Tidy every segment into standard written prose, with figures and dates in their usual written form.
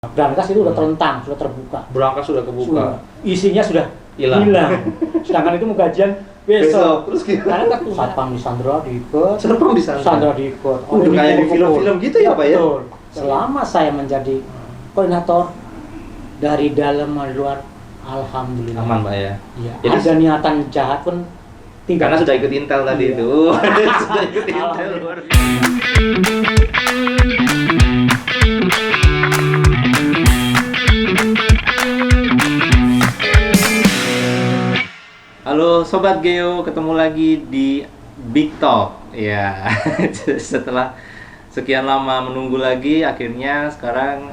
Brankas itu udah terentang, sudah terbuka. Brankas sudah kebuka. Isinya sudah Hilang. Sedangkan itu mau gajian besok. Terus gimana? Karena kan satpam di Sandra diikut. Satpam di Sandra diikut. Udah kayak di film-film gitu ya Pak ya? Betul. Selama saya menjadi koordinator dari dalam dan luar, alhamdulillah. Aman Pak ya? Iya. Jadi ada niatan jahat pun tidak. karena sudah ikut Intel tadi Iya. itu. Sudah ikut Intel luar biasa. Halo Sobat Geo, ketemu lagi di Big Talk. Ya, setelah sekian lama menunggu lagi, akhirnya sekarang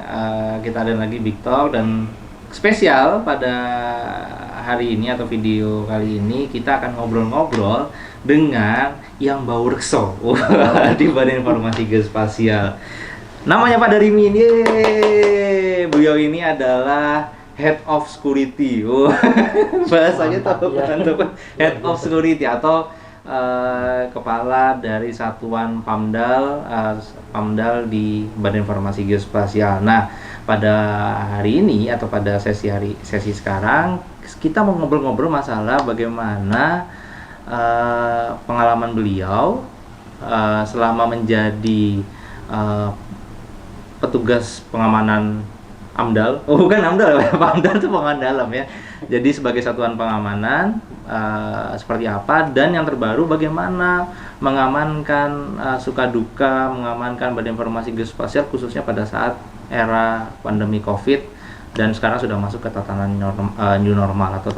kita ada lagi Big Talk. Dan spesial pada hari ini atau video kali ini kita akan ngobrol-ngobrol dengan yang bau rekso di Badan Informasi Geospasial. Namanya Pak Darimin. Yeay. Beliau ini adalah Head of Security. Bahasanya tahu kan? Head of Security atau kepala dari satuan Pamdal di Badan Informasi Geospasial. Nah, pada hari ini atau pada sesi sekarang kita mau ngobrol-ngobrol masalah bagaimana pengalaman beliau selama menjadi petugas pengamanan AMDAL. Oh, bukan AMDAL, Pamdal itu pengamanan dalam ya. Jadi sebagai satuan pengamanan seperti apa, dan yang terbaru bagaimana mengamankan suka duka mengamankan Badan Informasi Geospasial khususnya pada saat era pandemi Covid, dan sekarang sudah masuk ke tatanan new normal atau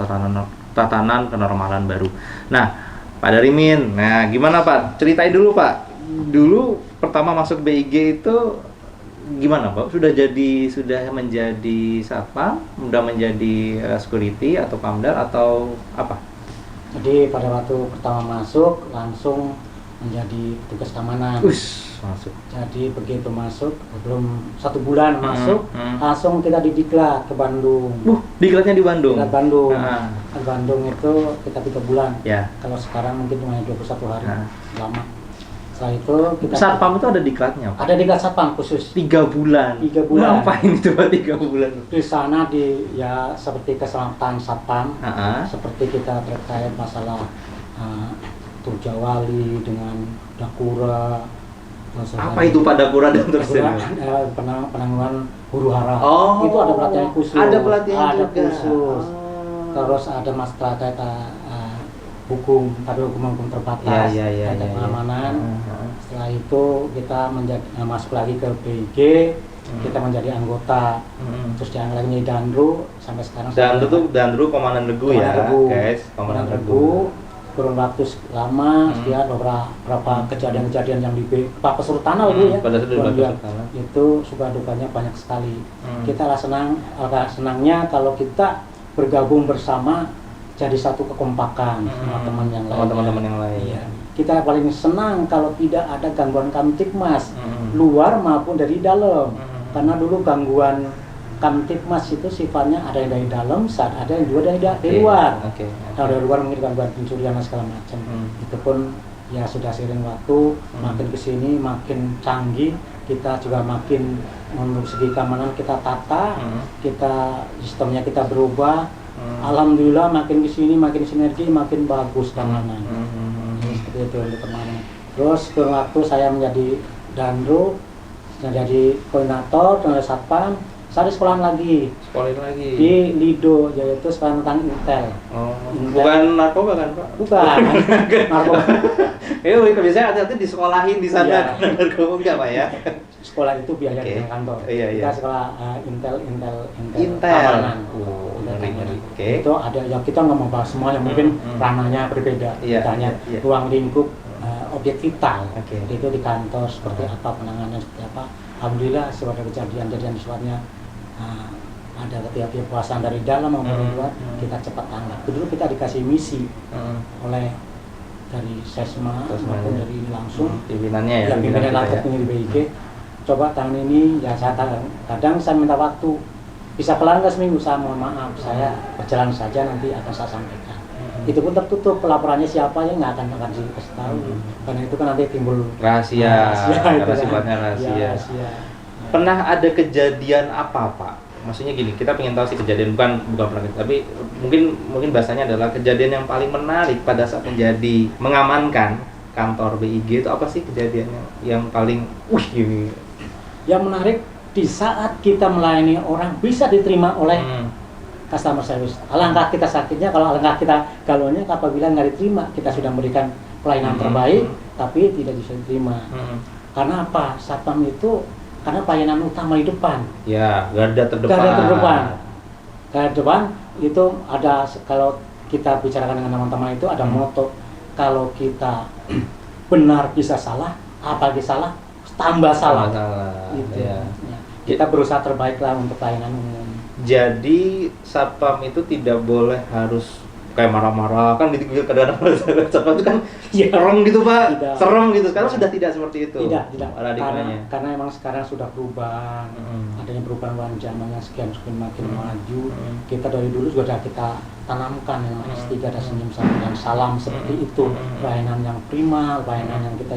tatanan kenormalan baru. Nah, Pak Darimin, nah gimana Pak? Ceritain dulu Pak. Dulu pertama masuk BIG itu gimana Pak? Sudah menjadi satpam, sudah menjadi security atau pamdal atau apa? Jadi pada waktu pertama masuk langsung menjadi petugas keamanan. Masuk. Jadi begitu masuk, belum 1 bulan masuk, langsung kita didiklat ke Bandung. Diklatnya di Bandung. Diklat Bandung. Di Bandung itu kita 3 bulan. Ya. Kalau sekarang mungkin cuma 21 hari. Lama. Setelah itu kita satpam itu ada diklatnya Pak? Ada diklat satpam khusus. 3 bulan. 3 bulan. Ngapain itu Pak 3 bulan? Di sana ya seperti keselamatan satpam. Seperti kita terkait masalah Turjawali dengan Dakura. Apa itu Pak Dakura dan Turjawali? Penangguhan huru hara. Oh, itu ada pelatihan khusus. Ada pelatihan ada juga. Khusus. Terus ada masalah hukum, tapi hukum terbatas, pengamanan. Setelah itu kita masuk lagi ke BIG, kita menjadi anggota. Terus jangan lagi menjadi Dandru sampai sekarang. Dandru Komandan Regu ya, guys. Komandan Regu. Kurun waktu lama, sekian beberapa kejadian-kejadian yang di Pak Pesurutana itu ya. Itu suka dukanya banyak sekali. Kita senangnya kalau kita bergabung bersama jadi satu kekompakan sama teman-teman yang lain. Iya. Kita paling senang kalau tidak ada gangguan Kamtibmas luar maupun dari dalam. Karena dulu gangguan Kamtibmas itu sifatnya ada yang dari dalam, ada yang juga dari luar. Kalau dari luar mungkin gangguan pencurian dan segala macam. Itu pun ya sudah seiring waktu makin kesini makin canggih, kita juga makin menurut segi keamanan kita tata, sistemnya kita berubah. Alhamdulillah makin kesini makin sinergi, makin bagus keamanan. Seperti itu untuk keamanan. Terus ke waktu saya menjadi Dandru, menjadi koordinator, menjadi satpam, saya di sekolahan lagi di Lido, yaitu sekolah tentang Intel. Bukan narkoba kan Pak? Bukan. Narkoba. Biasanya hati-hati disekolahin di sana. Narkoba enggak Pak ya? Sekolah itu biaya di kantor. Kita sekolah Intel keamanan. Itu ada ya, kita nggak mau bahas semuanya, mungkin ranahnya berbeda. Misalnya ruang lingkup objek vital. Itu di kantor seperti apa, penanganan seperti apa. Alhamdulillah setelah kejadian sifatnya ada ketidak puasan dari dalam maupun dari luar, kita cepat tanggap. Dulu kita dikasih misi oleh dari Sesma maupun dari ini langsung pimpinannya ya, pimpinan langsung di BIG. Coba tahun ini ya saya kadang saya minta waktu, bisa kelar nggak seminggu, saya mohon maaf, saya berjalan saja, nanti akan saya sampaikan. Itu pun tertutup, pelaporannya siapa ya nggak akan dikasih tahu, karena itu kan nanti timbul rahasia, karena itu sifatnya kan. rahasia. Pernah ada kejadian apa Pak? Maksudnya gini, kita pengen tahu sih kejadian, bukan pernah, tapi mungkin bahasanya adalah kejadian yang paling menarik pada saat mengamankan kantor BIG itu apa sih kejadiannya yang paling ini? Yang menarik di saat kita melayani orang bisa diterima oleh customer service. Alangkah kita sakitnya kalau alangkah kita galaunya apabila nggak diterima. Kita sudah memberikan pelayanan terbaik tapi tidak bisa diterima. Karena apa? Satpam itu karena pelayanan utama di depan. Ya, garda terdepan. Garda depan itu ada, kalau kita bicarakan dengan teman-teman itu ada moto, kalau kita benar bisa salah, apalagi salah tambah salah. Gitu. Ya. Kita berusaha terbaik lah untuk pelayanan umum. Jadi satpam itu tidak boleh harus kayak marah-marah kan gitu, kadang-kadang satpam itu kan serem gitu Pak, serem gitu. Sekarang sudah tidak seperti itu. Tidak. Karena emang sekarang sudah berubah, adanya perubahan zamannya sekian makin maju. Kita dari dulu sudah kita tanamkan yang S3 ada senyum dan salam seperti itu. Pelayanan yang prima, pelayanan yang kita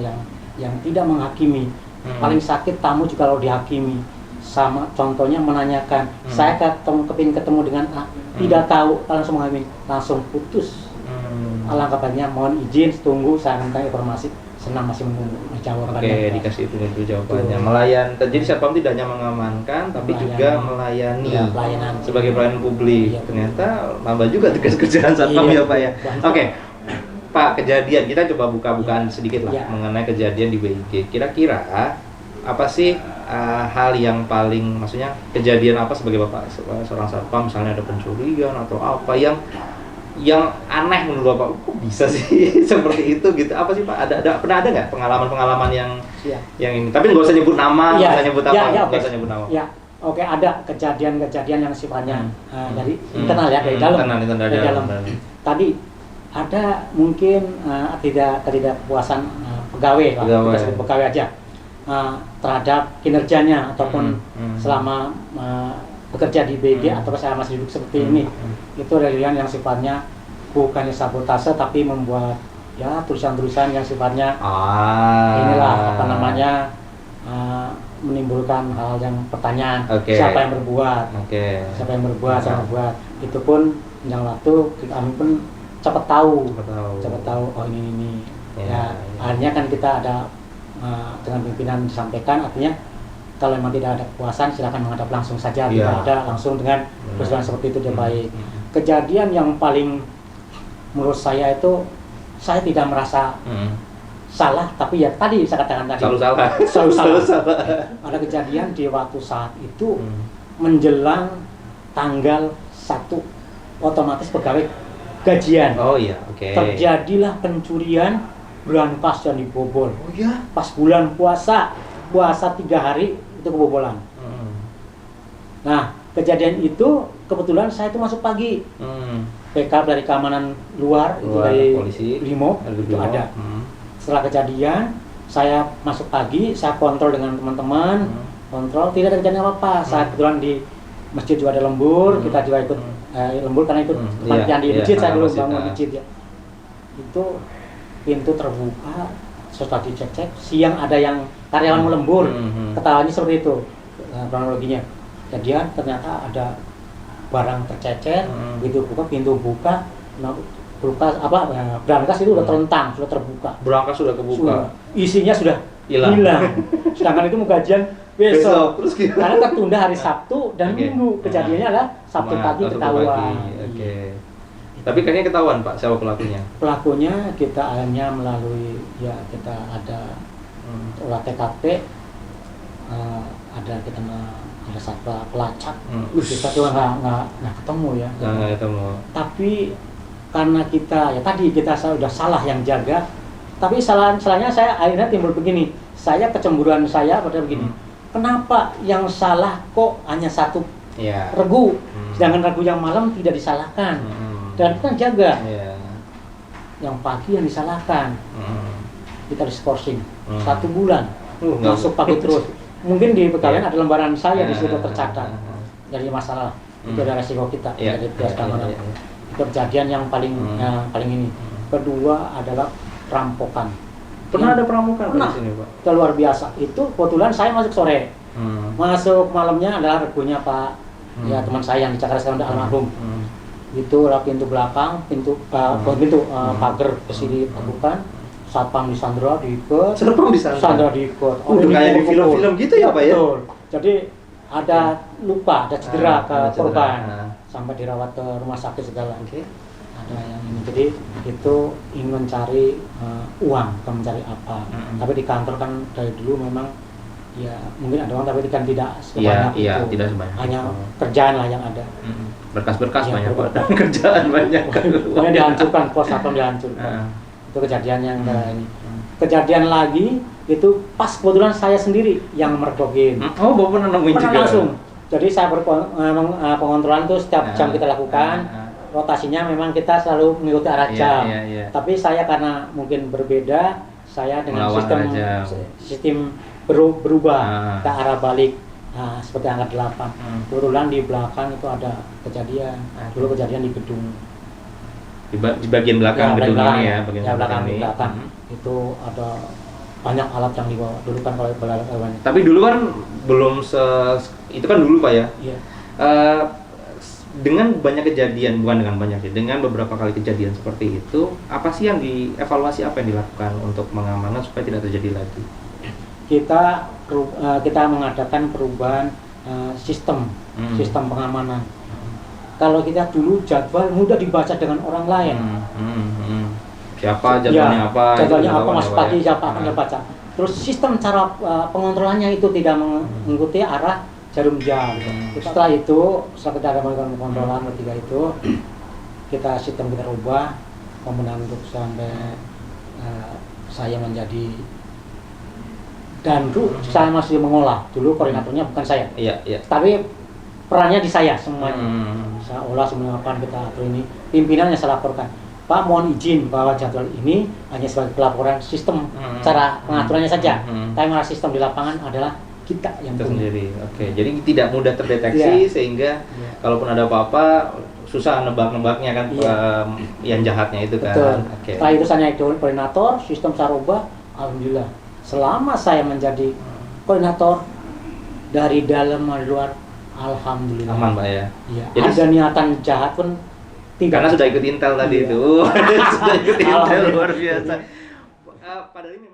yang tidak menghakimi. Paling sakit tamu juga kalau dihakimi. Sama contohnya menanyakan, saya kepingin ketemu dengan A, tidak tahu, langsung menghakimi, langsung putus. Alangkah baiknya mohon izin, tunggu, saya minta informasi, senang masih menunggu jawabannya. Oke, dikasih itu jawabannya. Jadi satpam tidak hanya mengamankan, tapi juga melayani. Ya, pelayanan sebagai pelayanan publik. Ya, ternyata nambah juga tugas kerjaan satpam ya Pak ya. Oke, Pak, kejadian kita coba buka-bukaan sedikit lah mengenai kejadian di BIG. Kira-kira apa sih hal yang paling, maksudnya kejadian apa sebagai Bapak seorang satpam, misalnya ada pencurian atau apa yang aneh menurut Bapak, kok bisa sih seperti itu gitu? Apa sih Pak? Pernah ada nggak pengalaman yang ini? Tapi nggak usah nyebut nama, nggak usah nyebut apa, nggak usah nyebut nama. Ya, oke, ada kejadian yang sifatnya dari internal ya, dari dalam. Tadi ada mungkin ketidakpuasan pegawai aja terhadap kinerjanya ataupun selama bekerja di BIG atau saya masih duduk seperti ini. Itu realian yang sifatnya bukannya sabotase tapi membuat ya tulisan-tulisan yang sifatnya inilah apa namanya menimbulkan hal yang pertanyaan. Siapa yang berbuat, siapa yang berbuat. Itu pun yang waktu kami pun cepat tahu oh ini ya. Akhirnya kan kita ada dengan pimpinan disampaikan, artinya kalau memang tidak ada kepuasan silakan menghadap langsung saja, tidak ada langsung dengan persoalan seperti itu dia baik. Kejadian yang paling menurut saya itu, saya tidak merasa salah, tapi ya tadi saya katakan tadi selalu salah. Ada kejadian di waktu saat itu menjelang tanggal 1 otomatis pegawai gajian. Terjadilah pencurian brankas yang dibobol. Pas bulan puasa 3 hari itu kebobolan. Nah, kejadian itu kebetulan saya itu masuk pagi. PK dari keamanan luar itu dari polisi, Brimob itu ada. Setelah kejadian saya masuk pagi, saya kontrol dengan teman-teman, kontrol tidak ada kejadian apa-apa. Saya kebetulan di masjid juga ada lembur, kita juga ikut lembur karena itu yang di masjid, saya dulu bangun masjid ya. Itu pintu terbuka, setelah dicek-cek, siang ada yang karyawan melembur, ketawanya seperti itu kronologinya. Jadian ternyata ada barang tercecer, begitu buka pintu buka, brankas itu udah terentang, sudah terbuka. Brankas sudah kebuka. Isinya sudah hilang. Sedangkan itu mau gajian besok. Karena tertunda hari Sabtu dan Minggu. Kejadiannya adalah Sabtu pagi ketahuan. Tapi kayaknya ketahuan Pak siapa pelakunya? Pelakunya kita akhirnya melalui kita ada olah TKP, ada satwa pelacak. Kita tuh nggak ketemu ya. Nggak ketemu. Tapi karena kita kita sudah salah yang jaga. Tapi salahnya saya akhirnya timbul begini. Saya kecemburuan saya pada begini. Kenapa yang salah kok hanya satu regu, sedangkan regu yang malam tidak disalahkan? Dan kita jaga, yang pagi yang disalahkan. Kita diskorsing 1 bulan, masuk pagi terus. Mungkin di pegawaian ada lembaran saya di situ tercatat dari masalah itu ada resiko kita dari pihak keamanan. Itu kejadian yang paling ini. Kedua adalah perampokan. Pernah ada pramuka di sini, Pak? Itu luar biasa. Itu kebetulan saya masuk sore. Masuk malamnya adalah regunya Pak ya teman saya yang di Jakarta sekarang almarhum. Itu lah pintu belakang, pagar besi ditegukan, satpam di Sandra diikat. Sandra diikat. Udah kayak di film-film gitu ya, Pak ya? Betul. Jadi ada luka, ada cedera ke korban. Sampai dirawat ke rumah sakit segala. Ada yang ini. Jadi itu ingin mencari uang, bukan mencari apa. Tapi di kantor kan dari dulu memang ya mungkin ada uang tapi kan tidak sebanyak itu. Tidak sebanyak. Hanya kerjaan lah yang ada. Berkas-berkas banyak, Pak. Kerjaan banyak. Pokoknya dihancurkan, pos satpam dihancurkan. Itu kejadian yang ini. Kejadian lagi itu pas kebetulan saya sendiri yang mergokin. Oh, Bapak pernah nemuin juga? Langsung. Jadi saya pengontrolan itu setiap jam kita lakukan. Rotasinya memang kita selalu mengikuti arah jam. Tapi saya karena mungkin berbeda, saya dengan sistem berubah ke arah balik. Nah, seperti angka 8. Kebetulan di belakang itu ada kejadian. Dulu kejadian di gedung. Di bagian belakang gedung ini ya, bagian belakang ini. Itu ada banyak alat yang dibawa. Dulu kan kalau alat banyak. Tapi dulu kan belum itu kan dulu, Pak ya. Iya. Dengan banyak kejadian, bukan dengan banyak ya, dengan beberapa kali kejadian seperti itu, apa sih yang dievaluasi, apa yang dilakukan untuk mengamankan supaya tidak terjadi lagi? Kita mengadakan perubahan sistem pengamanan. Kalau kita dulu jadwal mudah dibaca dengan orang lain. Siapa jadwalnya apa? Jadwalnya apa masuk pagi siapa akan dibaca. Terus sistem cara pengontrolannya itu tidak mengikuti arah jarum jam. Setelah kita ada melakukan pengontrolan ketiga itu, sistem kita rubah, kemudian untuk sampai saya menjadi danru, saya masih mengolah. Dulu koordinatornya bukan saya. Iya. Tapi perannya di saya semuanya. Saya olah semua apa kita atur ini. Pimpinannya saya laporkan. Pak, mohon izin bahwa jadwal ini hanya sebagai pelaporan sistem, cara pengaturannya saja. Tapi malah sistem di lapangan adalah kita yang sendiri. Oke, jadi tidak mudah terdeteksi sehingga kalaupun ada apa-apa susah nebak-nebaknya kan yang jahatnya itu kan. Betul. Setelah itu saya itu koordinator, sistem saya rubah. Alhamdulillah. Selama saya menjadi koordinator dari dalam dan luar, alhamdulillah. Aman, Pak ya. Iya. Jadi ada niatan jahat pun tidak. Karena sudah ikut intel tadi itu. Sudah ikut intel luar biasa. Padahal ini